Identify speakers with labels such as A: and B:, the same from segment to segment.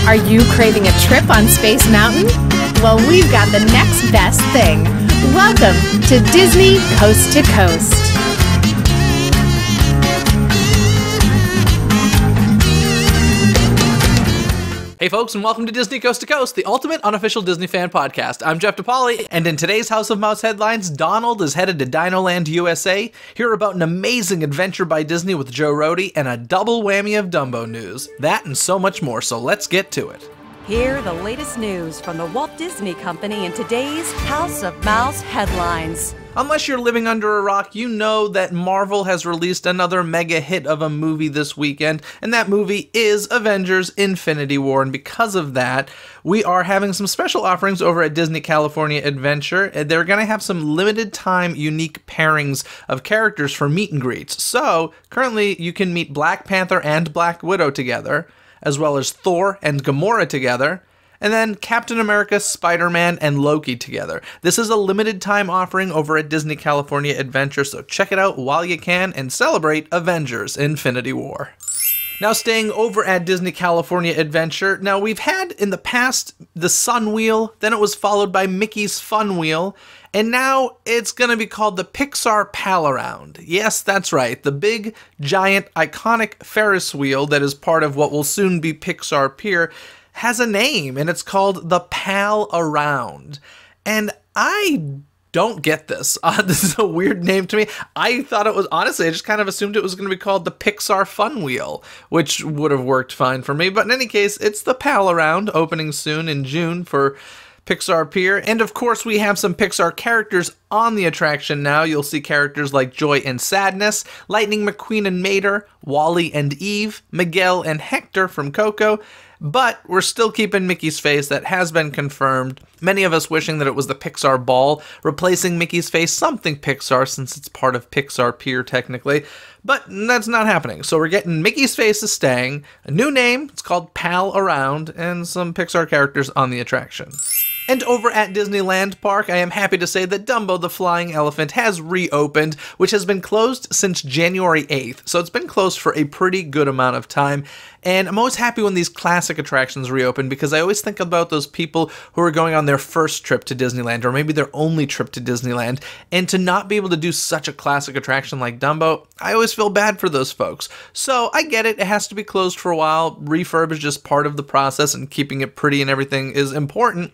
A: Are you craving a trip on Space Mountain? Well, we've got the next best thing. Welcome to Disney Coast to Coast.
B: Hey folks, and welcome to Disney Coast to Coast, the ultimate unofficial Disney fan podcast. I'm Jeff DePaoli, and in today's House of Mouse headlines, Donald is headed to DinoLand USA, hear about an amazing adventure by Disney with Joe Rohde, and a double whammy of Dumbo news. That and so much more, so let's get to it.
C: Hear the latest news from the Walt Disney Company in today's House of Mouse headlines.
B: Unless you're living under a rock, you know that Marvel has released another mega hit of a movie this weekend, and that movie is Avengers: Infinity War, and because of that, we are having some special offerings over at Disney California Adventure. They're going to have some limited time unique pairings of characters for meet and greets. So, currently you can meet Black Panther and Black Widow together, as well as Thor and Gamora together, and then Captain America, Spider-Man, and Loki together. This is a limited time offering over at Disney California Adventure, so check it out while you can and celebrate Avengers: Infinity War. Now staying over at Disney California Adventure, now we've had in the past the Sun Wheel, then it was followed by Mickey's Fun Wheel, and now it's going to be called the Pixar Pal-A-Round. Yes, that's right, the big, giant, iconic Ferris wheel that is part of what will soon be Pixar Pier has a name, and it's called the Pal-A-Round. And I don't get this. This is a weird name to me. I thought it was, honestly, I just kind of assumed it was going to be called the Pixar Fun Wheel, which would have worked fine for me. But in any case, it's the Pal-A-Round, opening soon in June for Pixar Pier. And of course, we have some Pixar characters on the attraction now. You'll see characters like Joy and Sadness, Lightning McQueen and Mater, Wally and Eve, Miguel and Hector from Coco. But we're still keeping Mickey's face. That has been confirmed. Many of us wishing that it was the Pixar ball, replacing Mickey's face, something Pixar, since it's part of Pixar Pier technically. But that's not happening. So we're getting Mickey's face is staying, a new name, it's called Pal-A-Round, and some Pixar characters on the attraction. And over at Disneyland Park, I am happy to say that Dumbo the Flying Elephant has reopened, which has been closed since January 8th. So it's been closed for a pretty good amount of time. And I'm always happy when these classic attractions reopen, because I always think about those people who are going on their first trip to Disneyland, or maybe their only trip to Disneyland, and to not be able to do such a classic attraction like Dumbo, I always feel bad for those folks. So I get it, it has to be closed for a while. Refurb is just part of the process, and keeping it pretty and everything is important.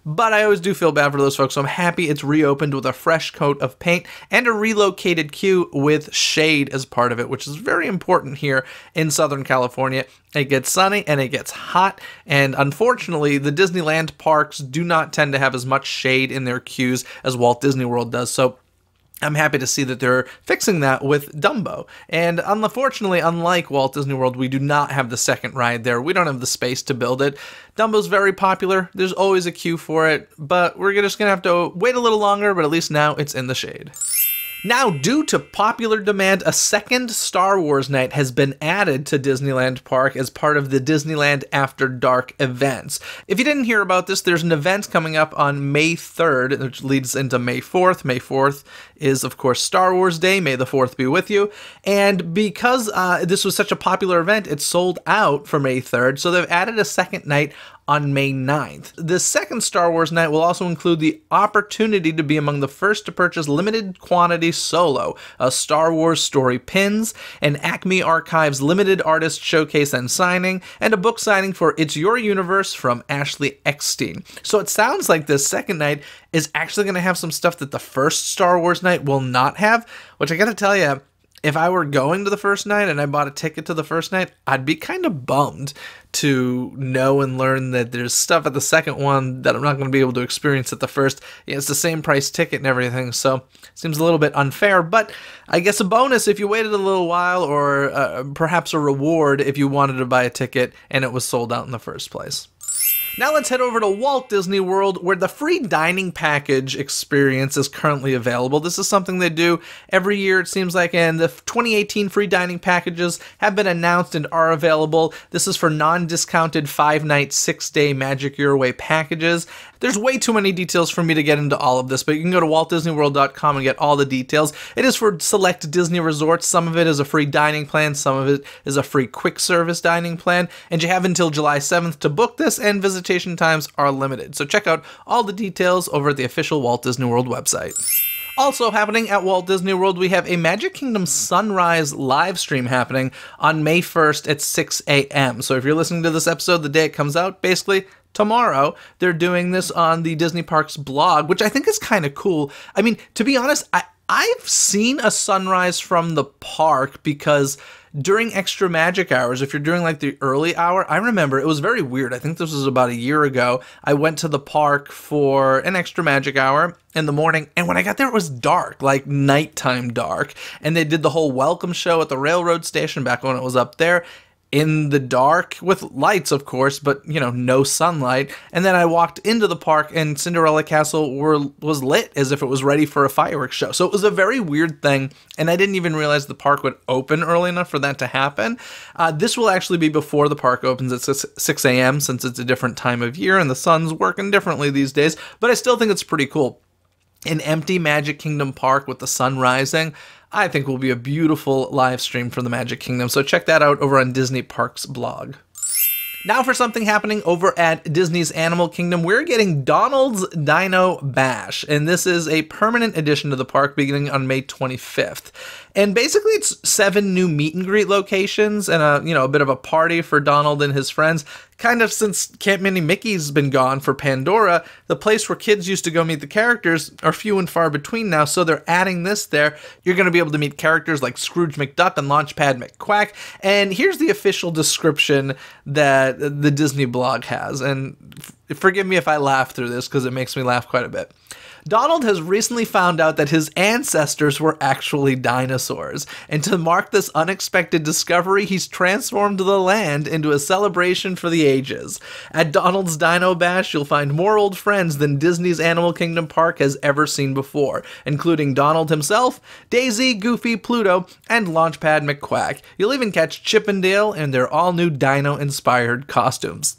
B: But I always do feel bad for those folks, so I'm happy it's reopened with a fresh coat of paint and a relocated queue with shade as part of it, which is very important here in Southern California. It gets sunny and it gets hot, and unfortunately, the Disneyland parks do not tend to have as much shade in their queues as Walt Disney World does, so I'm happy to see that they're fixing that with Dumbo. And unfortunately, unlike Walt Disney World, we do not have the second ride there. We don't have the space to build it. Dumbo's very popular. There's always a queue for it, but we're just going to have to wait a little longer, but at least now it's in the shade. Now, due to popular demand, a second Star Wars night has been added to Disneyland Park as part of the Disneyland After Dark events. If you didn't hear about this, there's an event coming up on May 3rd, which leads into May 4th. May 4th is, of course, Star Wars Day. May the 4th be with you. And because this was such a popular event, it sold out for May 3rd, so they've added a second night on May 9th. The second Star Wars night will also include the opportunity to be among the first to purchase limited quantity Solo, a Star Wars story pins, an Acme Archives limited artist showcase and signing, and a book signing for It's Your Universe from Ashley Eckstein. So it sounds like this second night is actually going to have some stuff that the first Star Wars night will not have, which I gotta tell you, if I were going to the first night and I bought a ticket to the first night, I'd be kind of bummed to know and learn that there's stuff at the second one that I'm not going to be able to experience at the first. Yeah, it's the same price ticket and everything, so it seems a little bit unfair, but I guess a bonus if you waited a little while, or perhaps a reward if you wanted to buy a ticket and it was sold out in the first place. Now let's head over to Walt Disney World, where the free dining package experience is currently available. This is something they do every year, it seems like, and the 2018 free dining packages have been announced and are available. This is for non-discounted 5-night, 6-day Magic Your Way packages. There's way too many details for me to get into all of this, but you can go to waltdisneyworld.com and get all the details. It is for select Disney resorts. Some of it is a free dining plan, some of it is a free quick service dining plan, and you have until July 7th to book this, and visitation times are limited. So check out all the details over at the official Walt Disney World website. Also happening at Walt Disney World, we have a Magic Kingdom Sunrise live stream happening on May 1st at 6 a.m. So if you're listening to this episode the day it comes out, basically tomorrow, they're doing this on the Disney Parks blog, which I think is kind of cool. I mean, to be honest, I've seen a sunrise from the park because during extra magic hours, if you're doing like the early hour, I remember it was very weird. I think this was about a year ago. I went to the park for an extra magic hour in the morning, and when I got there, it was dark, like nighttime dark. And they did the whole welcome show at the railroad station back when it was up there, in the dark, with lights, of course, but, you know, no sunlight. And then I walked into the park, and Cinderella Castle was lit as if it was ready for a fireworks show. So it was a very weird thing, and I didn't even realize the park would open early enough for that to happen. This will actually be before the park opens at 6 a.m., since it's a different time of year, and the sun's working differently these days, but I still think it's pretty cool. An empty Magic Kingdom park with the sun rising, I think will be a beautiful live stream for the Magic Kingdom, so check that out over on Disney Parks blog. Now for something happening over at Disney's Animal Kingdom, we're getting Donald's Dino-Bash, and this is a permanent addition to the park beginning on May 25th. And basically it's 7 new meet and greet locations and a bit of a party for Donald and his friends. Kind of since Camp Mini Mickey's been gone for Pandora, the place where kids used to go meet the characters are few and far between now, so they're adding this there. You're going to be able to meet characters like Scrooge McDuck and Launchpad McQuack. And here's the official description that the Disney blog has. And forgive me if I laugh through this because it makes me laugh quite a bit. Donald has recently found out that his ancestors were actually dinosaurs, and to mark this unexpected discovery, he's transformed the land into a celebration for the ages. At Donald's Dino-Bash, you'll find more old friends than Disney's Animal Kingdom Park has ever seen before, including Donald himself, Daisy, Goofy, Pluto, and Launchpad McQuack. You'll even catch Chip and Dale in their all-new dino-inspired costumes.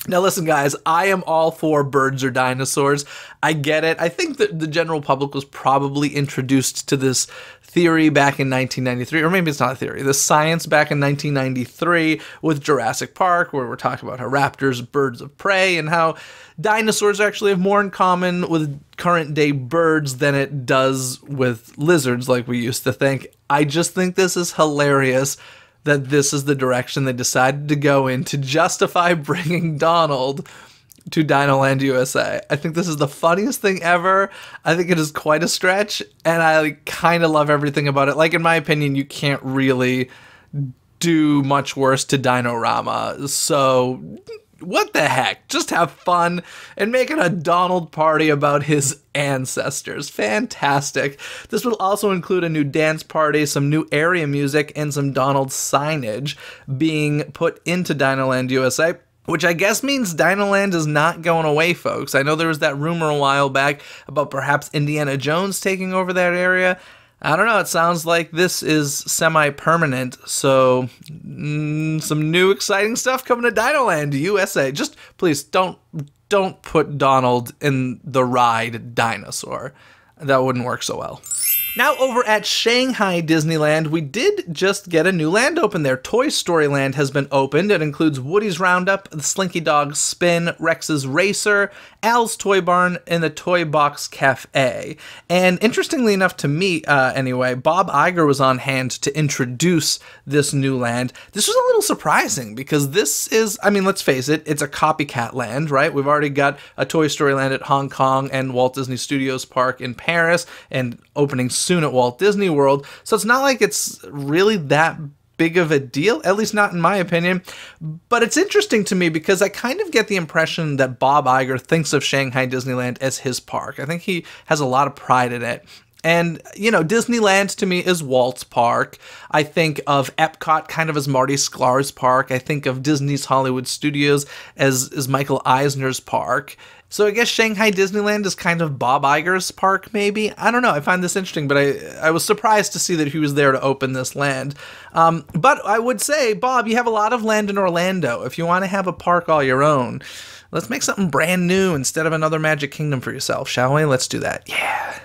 B: Now listen guys, I am all for birds or dinosaurs. I get it. I think that the general public was probably introduced to this theory back in 1993, or maybe it's not a theory, the science back in 1993 with Jurassic Park, where we're talking about how raptors, birds of prey, and how dinosaurs actually have more in common with current day birds than it does with lizards like we used to think. I just think this is hilarious that this is the direction they decided to go in to justify bringing Donald to DinoLand USA. I think this is the funniest thing ever. I think it is quite a stretch, and I kind of love everything about it. Like, in my opinion, you can't really do much worse to Dinorama, so what the heck? Just have fun and make it a Donald party about his ancestors. Fantastic. This will also include a new dance party, some new area music, and some Donald signage being put into DinoLand USA, which I guess means Dinoland is not going away, folks. I know there was that rumor a while back about perhaps Indiana Jones taking over that area. I don't know, it sounds like this is semi-permanent, so some new exciting stuff coming to DinoLand USA. Just please don't put Donald in the ride dinosaur. That wouldn't work so well. Now over at Shanghai Disneyland, we did just get a new land open there. Toy Story Land has been opened. It includes Woody's Roundup, the Slinky Dog's Spin, Rex's Racer, Al's Toy Barn, and the Toy Box Cafe. And interestingly enough to me, anyway, Bob Iger was on hand to introduce this new land. This was a little surprising because this is, I mean, let's face it, it's a copycat land, right? We've already got a Toy Story Land at Hong Kong and Walt Disney Studios Park in Paris, and opening soon at Walt Disney World, so it's not like it's really that big of a deal, at least not in my opinion. But it's interesting to me because I kind of get the impression that Bob Iger thinks of Shanghai Disneyland as his park. I think he has a lot of pride in it. And, you know, Disneyland to me is Walt's park. I think of Epcot kind of as Marty Sklar's park. I think of Disney's Hollywood Studios as Michael Eisner's park. So I guess Shanghai Disneyland is kind of Bob Iger's park, maybe? I don't know. I find this interesting, but I was surprised to see that he was there to open this land. But I would say, Bob, you have a lot of land in Orlando. If you want to have a park all your own, let's make something brand new instead of another Magic Kingdom for yourself, shall we? Let's do that. Yeah.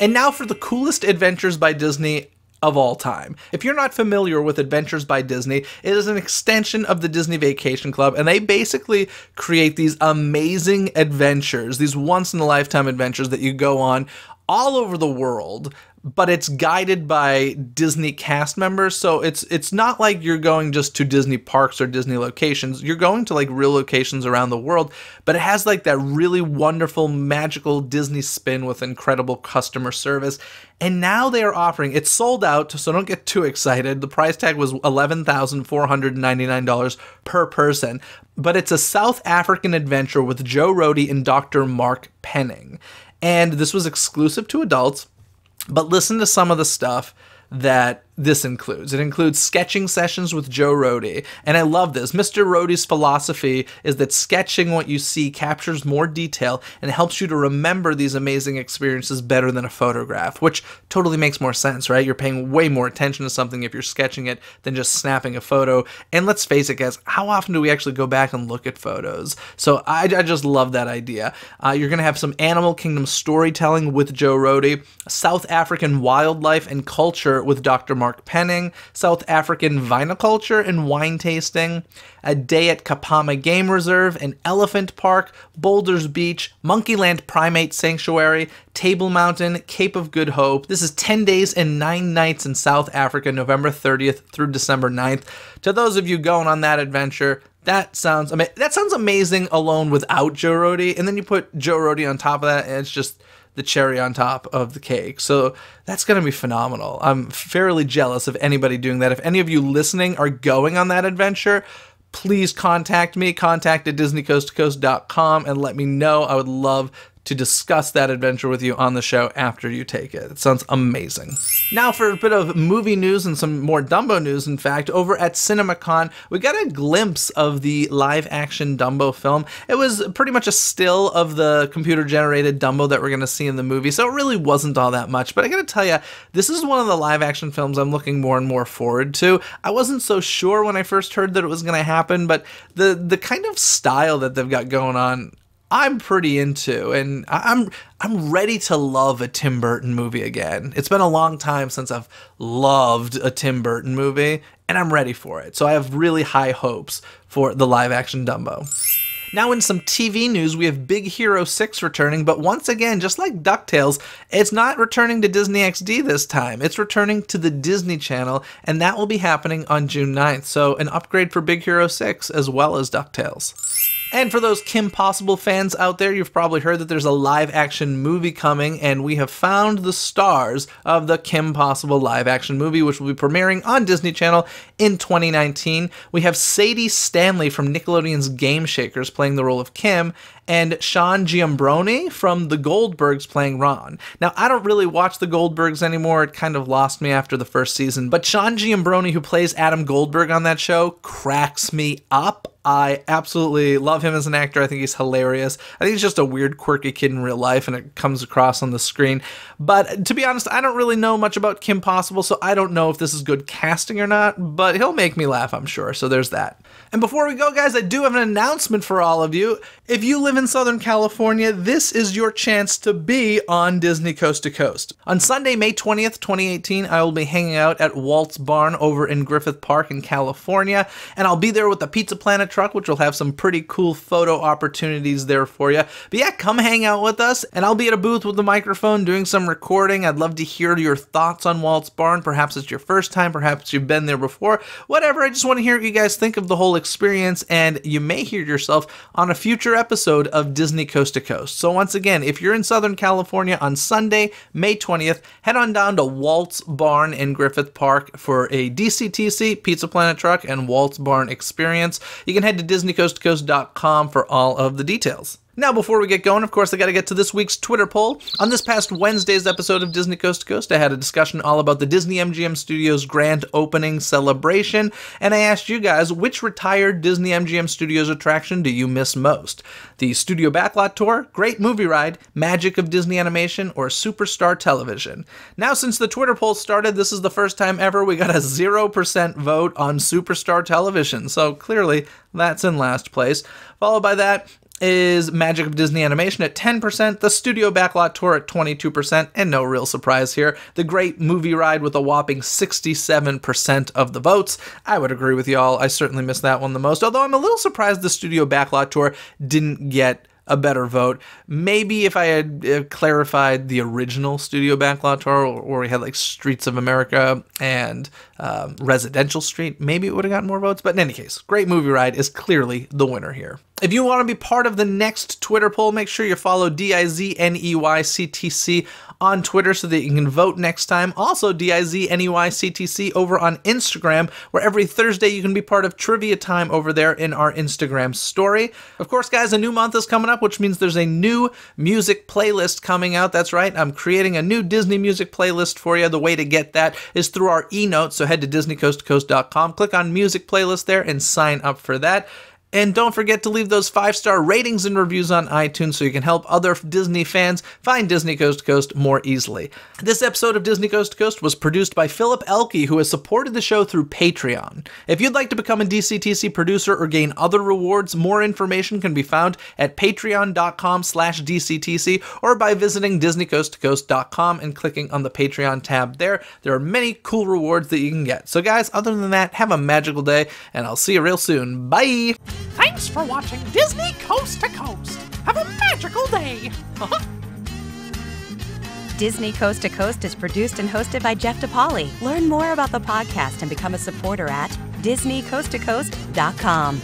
B: And now for the coolest Adventures by Disney of all time. If you're not familiar with Adventures by Disney, it is an extension of the Disney Vacation Club, and they basically create these amazing adventures, these once-in-a-lifetime adventures that you go on all over the world, but it's guided by Disney cast members, so it's not like you're going just to Disney parks or Disney locations. You're going to like real locations around the world, but it has like that really wonderful, magical Disney spin with incredible customer service. And now they are offering, it's sold out, so don't get too excited. The price tag was $11,499 per person, but it's a South African adventure with Joe Rohde and Dr. Mark Penning. And this was exclusive to adults. But listen to some of the stuff that this includes. It includes sketching sessions with Joe Rohde, and I love this. Mr. Rohde's philosophy is that sketching what you see captures more detail and helps you to remember these amazing experiences better than a photograph, which totally makes more sense, right? You're paying way more attention to something if you're sketching it than just snapping a photo. And let's face it, guys, how often do we actually go back and look at photos? So I just love that idea. You're going to have some Animal Kingdom storytelling with Joe Rohde, South African wildlife and culture with Dr. Mark Penning, South African viniculture and wine tasting, a day at Kapama Game Reserve, an elephant park, Boulders Beach, Monkeyland Primate Sanctuary, Table Mountain, Cape of Good Hope. This is 10 days and 9 nights in South Africa, November 30th through December 9th. To those of you going on that adventure, that sounds amazing alone without Joe Rohde, and then you put Joe Rohde on top of that, and it's just the cherry on top of the cake. So that's going to be phenomenal. I'm fairly jealous of anybody doing that. If any of you listening are going on that adventure, please contact me. Contact at DisneyCoastToCoast.com and let me know. I would love to discuss that adventure with you on the show after you take it. It sounds amazing. Now for a bit of movie news and some more Dumbo news, in fact, over at CinemaCon, we got a glimpse of the live-action Dumbo film. It was pretty much a still of the computer-generated Dumbo that we're going to see in the movie, so it really wasn't all that much. But I got to tell you, this is one of the live-action films I'm looking more and more forward to. I wasn't so sure when I first heard that it was going to happen, but the kind of style that they've got going on, I'm pretty into, and I'm ready to love a Tim Burton movie again. It's been a long time since I've loved a Tim Burton movie, and I'm ready for it. So I have really high hopes for the live-action Dumbo. Now in some TV news, we have Big Hero 6 returning, but once again, just like DuckTales, it's not returning to Disney XD this time. It's returning to the Disney Channel, and that will be happening on June 9th. So an upgrade for Big Hero 6 as well as DuckTales. And for those Kim Possible fans out there, you've probably heard that there's a live-action movie coming, and we have found the stars of the Kim Possible live-action movie, which will be premiering on Disney Channel in 2019. We have Sadie Stanley from Nickelodeon's Game Shakers playing the role of Kim, and Sean Giambrone from The Goldbergs playing Ron. Now, I don't really watch The Goldbergs anymore. It kind of lost me after the first season, but Sean Giambrone, who plays Adam Goldberg on that show, cracks me up. I absolutely love him as an actor. I think he's hilarious. I think he's just a weird, quirky kid in real life, and it comes across on the screen. But to be honest, I don't really know much about Kim Possible, so I don't know if this is good casting or not, but he'll make me laugh, I'm sure, so there's that. And before we go, guys, I do have an announcement for all of you. If you live in Southern California, this is your chance to be on Disney Coast to Coast. On Sunday, May 20th, 2018, I will be hanging out at Walt's Barn over in Griffith Park in California, and I'll be there with the Pizza Planet truck, which will have some pretty cool photo opportunities there for you. But yeah, come hang out with us, and I'll be at a booth with the microphone doing some recording. I'd love to hear your thoughts on Walt's Barn. Perhaps it's your first time, perhaps you've been there before. Whatever, I just want to hear what you guys think of the whole experience, and you may hear yourself on a future episode of Disney Coast to Coast. So once again, if you're in Southern California on Sunday, May 20th, head on down to Walt's Barn in Griffith Park for a DCTC, Pizza Planet truck, and Walt's Barn experience. You can head to DisneyCoastToCoast.com for all of the details. Now, before we get going, of course, I got to get to this week's Twitter poll. On this past Wednesday's episode of Disney Coast to Coast, I had a discussion all about the Disney MGM Studios grand opening celebration, and I asked you guys, which retired Disney MGM Studios attraction do you miss most? The Studio Backlot Tour, Great Movie Ride, Magic of Disney Animation, or Superstar Television? Now, since the Twitter poll started, this is the first time ever we got a 0% vote on Superstar Television, so clearly that's in last place. Followed by that is Magic of Disney Animation at 10%, the Studio Backlot Tour at 22%, and no real surprise here, the Great Movie Ride with a whopping 67% of the votes. I would agree with y'all, I certainly missed that one the most, although I'm a little surprised the Studio Backlot Tour didn't get a better vote. Maybe if I had clarified the original Studio Backlot Tour, where we had like Streets of America and Residential Street, maybe it would have gotten more votes. But in any case, Great Movie Ride is clearly the winner here. If you want to be part of the next Twitter poll, make sure you follow DIZNEYCTC on Twitter so that you can vote next time. Also, DIZNEYCTC over on Instagram, where every Thursday you can be part of Trivia Time over there in our Instagram story. Of course, guys, a new month is coming up, which means there's a new music playlist coming out. That's right, I'm creating a new Disney music playlist for you. The way to get that is through our e-note, so head to DisneyCoastToCoast.com, click on Music Playlist there, and sign up for that. And don't forget to leave those 5-star ratings and reviews on iTunes so you can help other Disney fans find Disney Coast to Coast more easily. This episode of Disney Coast to Coast was produced by Philip Elke, who has supported the show through Patreon. If you'd like to become a DCTC producer or gain other rewards, more information can be found at patreon.com/DCTC or by visiting DisneyCoastToCoast.com and clicking on the Patreon tab there. There are many cool rewards that you can get. So guys, other than that, have a magical day, and I'll see you real soon. Bye!
D: Thanks for watching Disney Coast to Coast. Have a magical day.
C: Disney Coast to Coast is produced and hosted by Jeff DePaoli. Learn more about the podcast and become a supporter at DisneyCoastToCoast.com.